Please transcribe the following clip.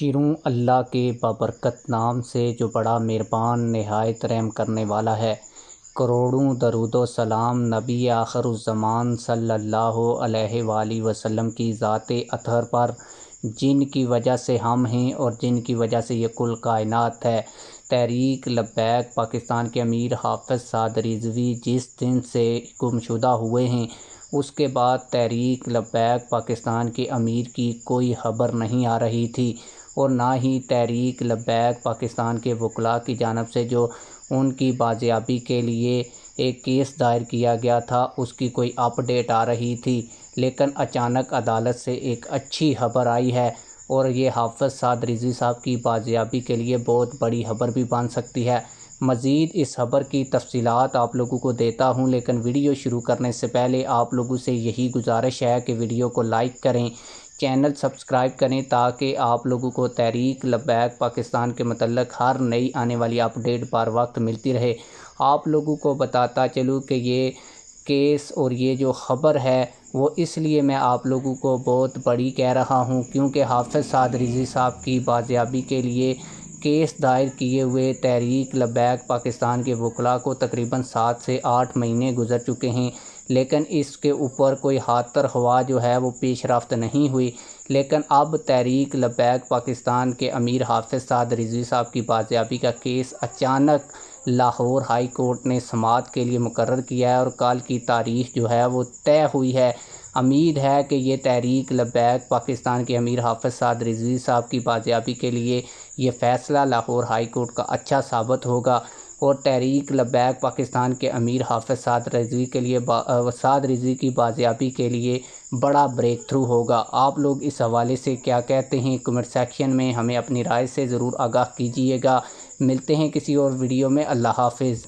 شروع اللہ کے بابرکت نام سے جو بڑا مہربان نہایت رحم کرنے والا ہے۔ کروڑوں درود و سلام نبی آخر الزمان صلی اللہ علیہ وآلہ وسلم کی ذات اطہر پر، جن کی وجہ سے ہم ہیں اور جن کی وجہ سے یہ کل کائنات ہے۔ تحریک لبیک پاکستان کے امیر حافظ سعد رضوی جس دن سے گمشدہ ہوئے ہیں، اس کے بعد تحریک لبیک پاکستان کے امیر کی کوئی خبر نہیں آ رہی تھی، اور نہ ہی تحریک لبیک پاکستان کے وکلاء کی جانب سے جو ان کی بازیابی کے لیے ایک کیس دائر کیا گیا تھا، اس کی کوئی اپ ڈیٹ آ رہی تھی۔ لیکن اچانک عدالت سے ایک اچھی خبر آئی ہے، اور یہ حافظ سعد رضوی صاحب کی بازیابی کے لیے بہت بڑی خبر بھی بن سکتی ہے۔ مزید اس خبر کی تفصیلات آپ لوگوں کو دیتا ہوں، لیکن ویڈیو شروع کرنے سے پہلے آپ لوگوں سے یہی گزارش ہے کہ ویڈیو کو لائک کریں، چینل سبسکرائب کریں، تاکہ آپ لوگوں کو تحریک لبیک پاکستان کے متعلق ہر نئی آنے والی اپ ڈیٹ بر وقت ملتی رہے۔ آپ لوگوں کو بتاتا چلوں کہ یہ کیس اور یہ جو خبر ہے وہ اس لیے میں آپ لوگوں کو بہت بڑی کہہ رہا ہوں، کیونکہ حافظ سعد رضوی صاحب کی بازیابی کے لیے کیس دائر کیے ہوئے تحریک لبیک پاکستان کے وکلاء کو تقریباً 7 سے 8 مہینے گزر چکے ہیں، لیکن اس کے اوپر کوئی خاطر خواہ جو ہے وہ پیش رفت نہیں ہوئی۔ لیکن اب تحریک لبیک پاکستان کے امیر حافظ سعد رضوی صاحب کی بازیابی کا کیس اچانک لاہور ہائی کورٹ نے سماعت کے لیے مقرر کیا ہے، اور کل کی تاریخ جو ہے وہ طے ہوئی ہے۔ امید ہے کہ یہ تحریک لبیک پاکستان کے امیر حافظ سعد رضوی صاحب کی بازیابی کے لیے یہ فیصلہ لاہور ہائی کورٹ کا اچھا ثابت ہوگا، اور تحریک لبیک پاکستان کے امیر حافظ سعد رضوی کے لیے سعد رضوی کی بازیابی کے لیے بڑا بریک تھرو ہوگا۔ آپ لوگ اس حوالے سے کیا کہتے ہیں؟ کمنٹ سیکشن میں ہمیں اپنی رائے سے ضرور آگاہ کیجیے گا۔ ملتے ہیں کسی اور ویڈیو میں۔ اللہ حافظ۔